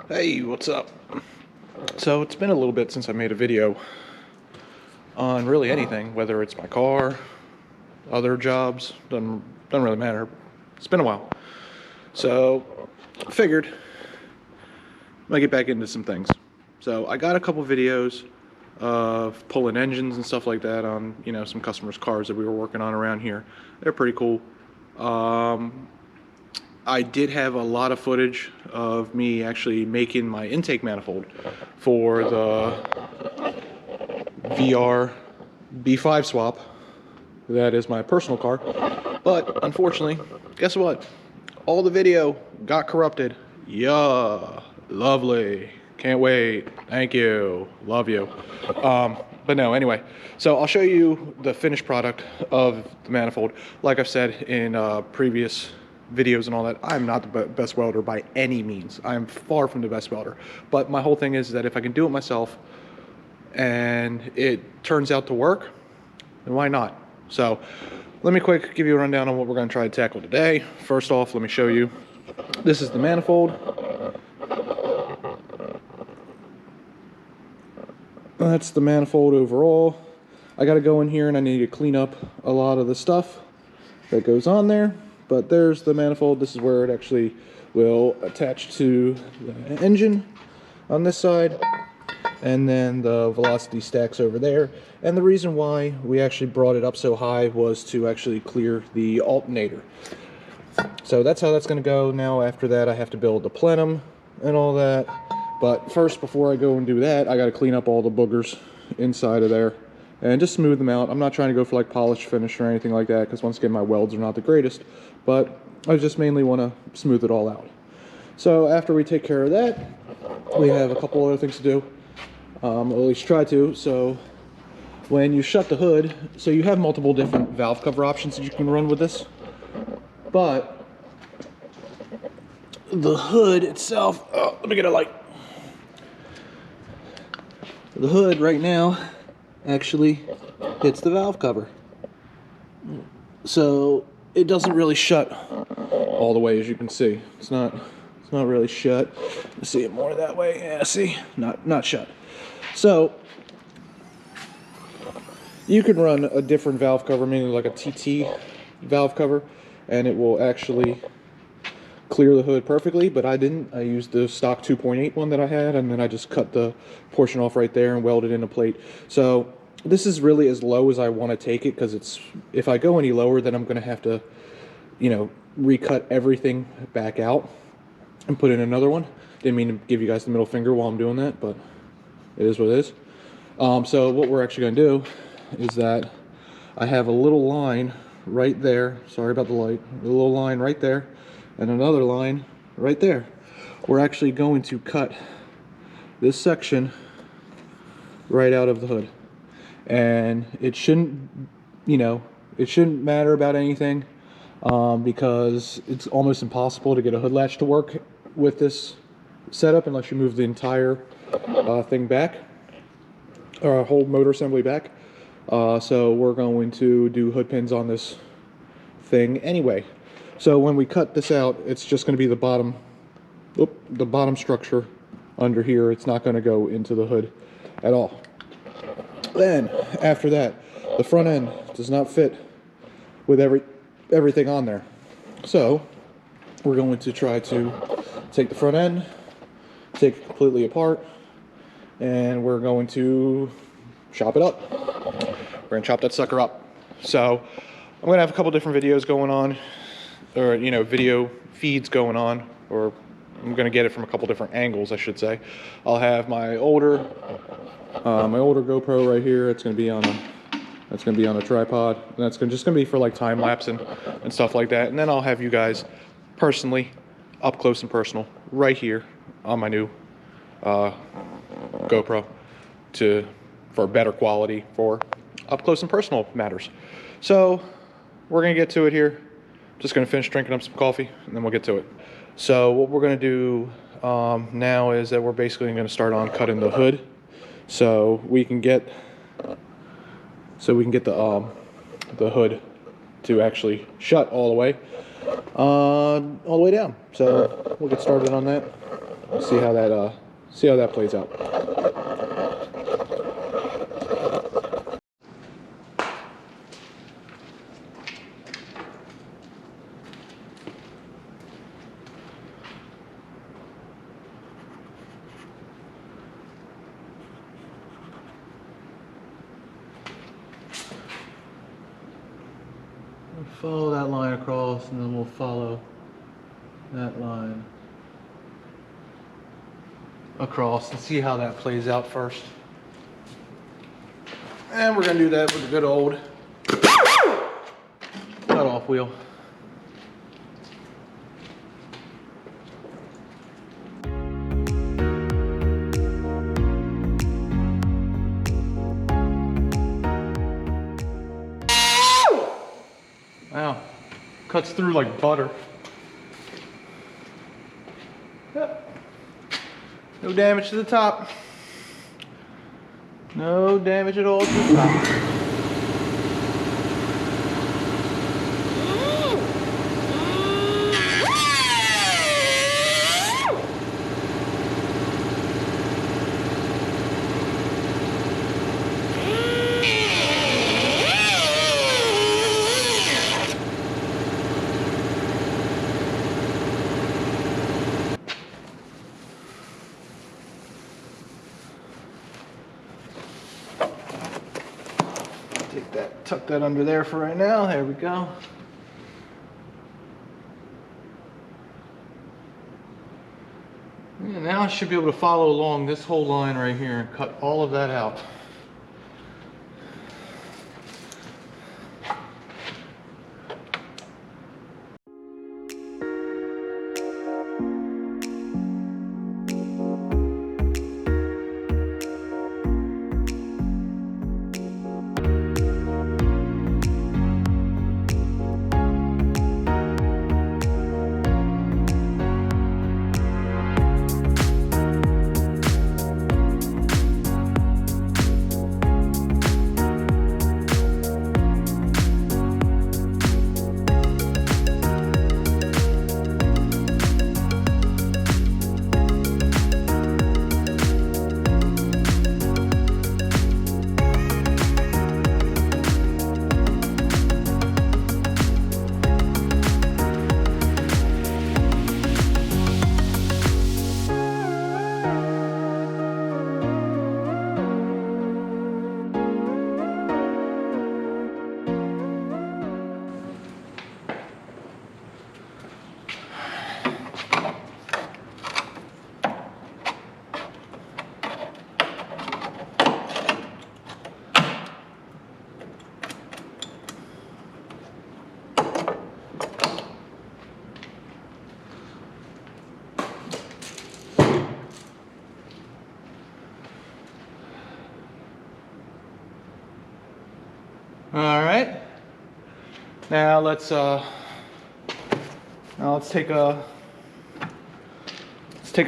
Hey, what's up? So it's been a little bit since I made a video on really anything, whether it's my car, other jobs, doesn't really matter. It's been a while. So I figured I might get back into some things. So I got a couple videos of pulling engines and stuff like that on, some customers' cars that we were working on around here. They're pretty cool. I did have a lot of footage of me actually making my intake manifold for the Vr6 swap. That is my personal car. But unfortunately, guess what? All the video got corrupted. Yeah, lovely. Can't wait. Thank you. Love you. But no, anyway. So I'll show you the finished product of the manifold. Like I've said in previous videos and all that, I'm not the best welder by any means. I'm far from the best welder. But my whole thing is that if I can do it myself and it turns out to work, then why not? So let me quick give you a rundown on what we're going to try to tackle today. First off, let me show you. This is the manifold. That's the manifold overall. I got to go in here and I need to clean up a lot of the stuff that goes on there. But there's the manifold. This is where it actually will attach to the engine on this side. And then the velocity stacks over there. And the reason why we actually brought it up so high was to actually clear the alternator. So that's how that's going to go. Now after that I have to build the plenum and all that. But first, before I go and do that, I got to clean up all the boogers inside of there and just smooth them out. I'm not trying to go for like polish finish or anything like that, because once again my welds are not the greatest, but I just mainly want to smooth it all out. So after we take care of that, we have a couple other things to do, or at least try to. So when you shut the hood, so you have multiple different valve cover options that you can run with this, but the hood itself, oh, let me get a light. The hood right now actually hits the valve cover, so it doesn't really shut all the way, as you can see. It's not really shut. You see it more that way. Yeah, see, not shut. So you can run a different valve cover, meaning like a TT valve cover, and it will actually clear the hood perfectly, but I didn't. I used the stock 2.8 one that I had, and then I just cut the portion off right there and welded in a plate. So this is really as low as I want to take it, because it's, if I go any lower, then I'm going to have to, recut everything back out and put in another one. Didn't mean to give you guys the middle finger while I'm doing that, but it is what it is. So what we're actually going to do is that I have a little line right there. Sorry about the light. A little line right there and another line right there. We're actually going to cut this section right out of the hood, and it shouldn't, it shouldn't matter about anything, because it's almost impossible to get a hood latch to work with this setup unless you move the entire thing back, or a whole motor assembly back. So we're going to do hood pins on this thing anyway. So when we cut this out, it's just going to be the bottom structure under here. It's not going to go into the hood at all. Then after that, the front end does not fit with everything on there. So we're going to try to take the front end, take it completely apart, and we're going to chop it up. We're going to chop that sucker up. So I'm going to have a couple different videos going on, or video feeds going on, or I'm going to get it from a couple different angles, I should say. I'll have my older GoPro right here. It's going to be on a tripod. And that's just going to be for like time lapse and stuff like that. And then I'll have you guys personally, up close and personal, right here on my new GoPro, for better quality, for up close and personal matters. So we're going to get to it here. Just going to finish drinking up some coffee, and then we'll get to it. So what we're going to do now is that we're basically going to start on cutting the hood, so we can get the hood to actually shut all the way down. So we'll get started on that. See how that plays out. We'll follow that line across, and then we'll follow that line across and see how that plays out first. And we're gonna do that with a good old cut-off wheel. Wow, cuts through like butter. Yep. No damage to the top. No damage at all to the top. Take that, tuck that under there for right now. There we go. And now I should be able to follow along this whole line right here and cut all of that out. All right. Now let's take a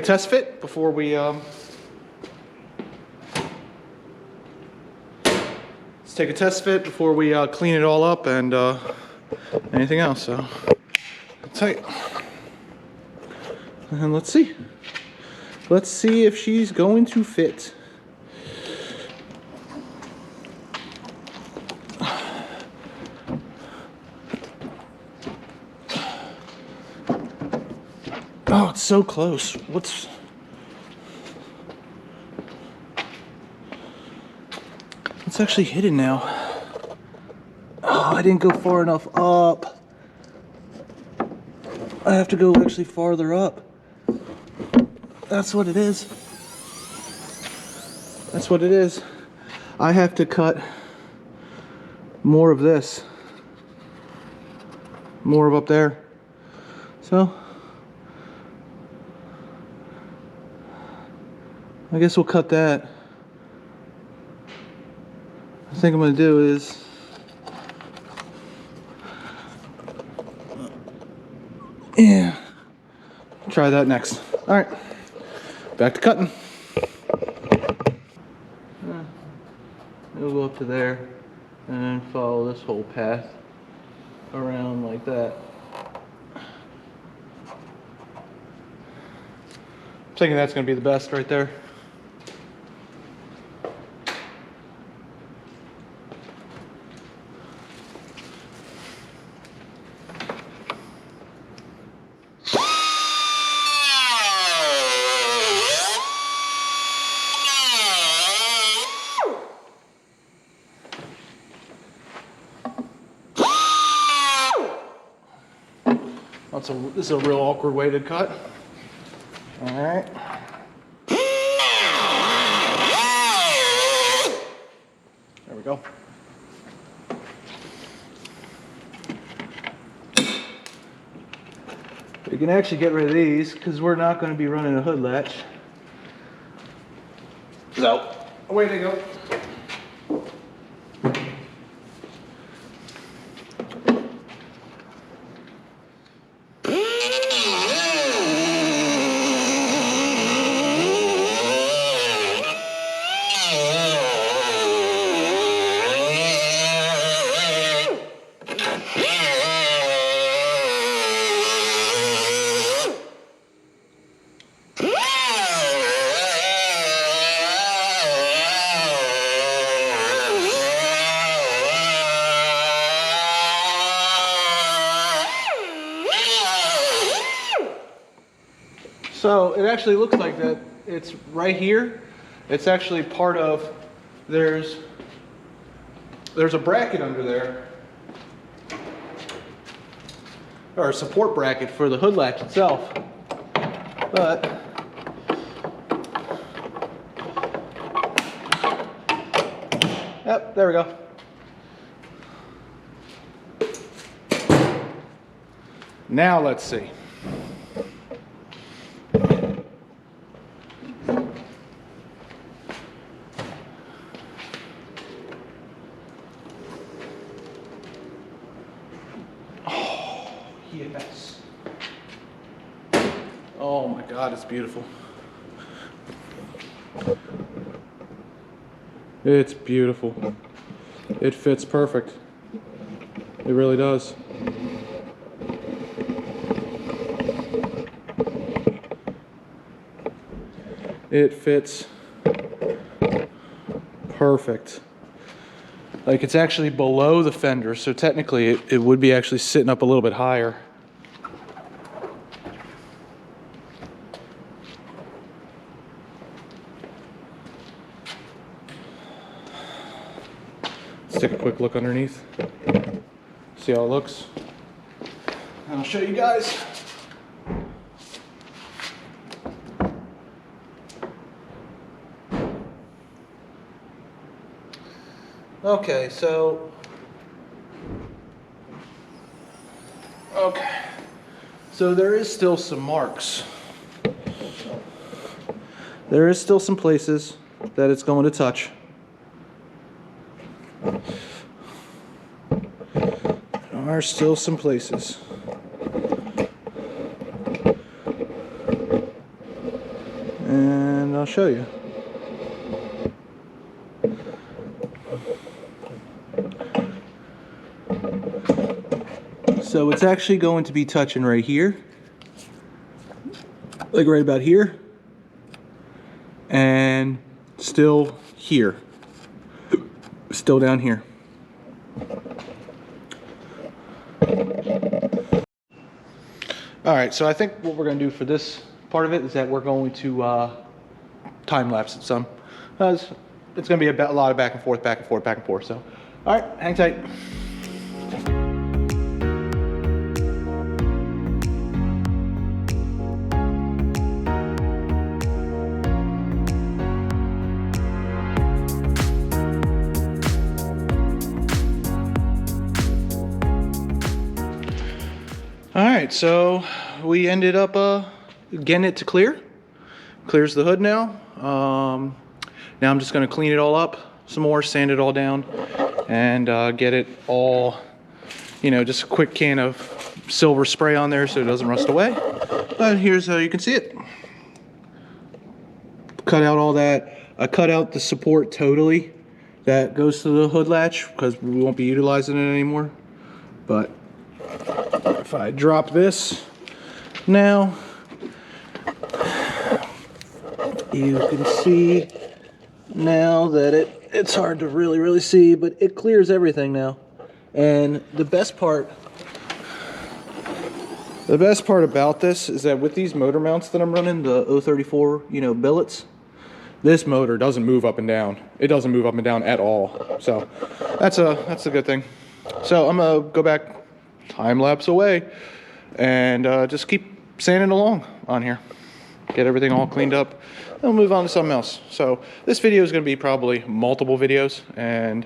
test fit before we clean it all up and anything else. So tight. And let's see if she's going to fit. Oh, it's so close. It's actually hidden now. Oh, I didn't go far enough up. I have to go actually farther up. That's what it is. That's what it is. I have to cut more of this. More of up there. So I guess we'll cut that. I think I'm gonna do is try that next. All right, back to cutting. We'll go up to there and follow this whole path around like that. I'm thinking that's going to be the best right there. This is a real awkward way to cut. All right. There we go. You can actually get rid of these because we're not going to be running a hood latch. So, away they go. So it actually looks like that it's right here. It's actually part of, there's a bracket under there, or a support bracket for the hood latch itself. But yep, there we go. Now let's see. Yes. Oh my God, it's beautiful. It's beautiful. It fits perfect. It really does. It fits perfect. Like, it's actually below the fender, so technically it would be actually sitting up a little bit higher. Let's take a quick look underneath. See how it looks. And I'll show you guys. Okay, so there is still some marks. There is still some places that it's going to touch. There are still some places. And I'll show you. So it's actually going to be touching right here, like right about here, and still here, still down here. All right, so I think what we're going to do for this part of it is that we're going to time lapse it some. It's going to be a lot of back and forth, back and forth, back and forth. So, all right, hang tight. All right, so we ended up getting it to clear. Clears the hood now. Now I'm just going to clean it all up some more, sand it all down, and get it all, you know, just a quick can of silver spray on there so it doesn't rust away. But here's how you can see it. Cut out all that. I cut out the support totally that goes to the hood latch because we won't be utilizing it anymore. But if I drop this now, You can see now that it's hard to really see, but it clears everything now. And the best part about this is that with these motor mounts that I'm running, the 034, billets, this motor doesn't move up and down. It doesn't move up and down at all. So that's a good thing. So I'm gonna go back time lapse away and just keep sanding along on here. Get everything all cleaned up, and we'll move on to something else. So this video is gonna be probably multiple videos, and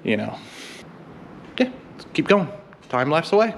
yeah, let's keep going. Time lapse away.